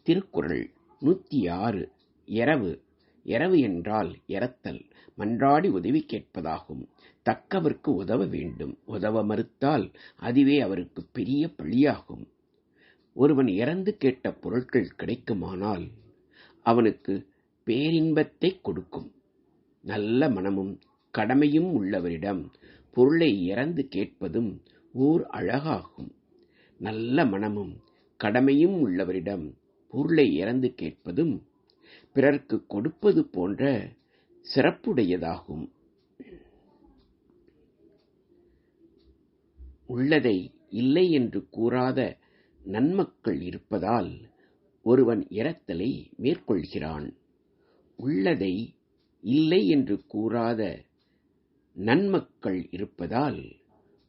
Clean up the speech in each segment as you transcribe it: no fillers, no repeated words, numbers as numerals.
திருக்குறள் 106. எரவு. எரவு என்றால் எரத்தல், மன்றாடி உதவி கேட்பதாகும். தக்கவர்க்கு உதவ வேண்டும். உதவ மறுத்தால் அதுவே அவருக்கு பெரிய பழியாகும். ஒருவன் இறந்து கேட்ட பொருட்கள் கிடைக்குமானால் அவனுக்கு பேரின்பத்தை கொடுக்கும். நல்ல மனமும் கடமையும் உள்ளவரிடம் பொருளை இறந்து கேட்பதும் ஓர் அழகாகும். நல்ல மனமும் கடமையும் உள்ளவரிடம் பொருளை இறந்து கேட்பதும் பிறர்க்கு கொடுப்பது போன்ற சிறப்புடையதாகும். உள்ளதை இல்லை என்று கூறாத நன்மக்கள் இருப்பதால் ஒருவன் இரத்தலை மேற்கொள்கிறான். உள்ளதை இல்லை என்று கூறாத நன்மக்கள் இருப்பதால்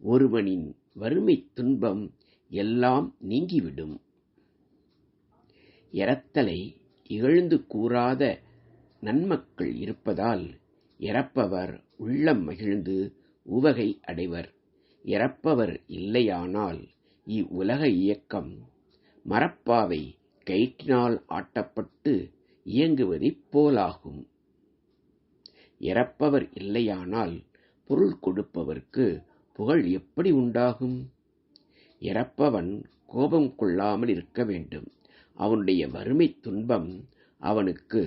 ஒருவனின் வறுமை துன்பம் எல்லாம் நீங்கிவிடும். இரத்தலை இகழ்ந்து கூறாத நன்மக்கள் இருப்பதால் இறப்பவர் உள்ளம் மகிழ்ந்து உவகை அடைவர். இறப்பவர் இல்லையானால் இவ்வுலக இயக்கம் மரப்பாவை கயிற்றினால் ஆட்டப்பட்டு இயங்குவதைப் போலாகும். இறப்பவர் இல்லையானால் பொருள் கொடுப்பவர்க்கு புகழ் எப்படி உண்டாகும்? இறப்பவன் கோபம் கொள்ளாமல் இருக்க வேண்டும். அவனுடைய வறுமை துன்பம் அவனுக்கு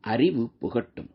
அறிவு புகட்டும்.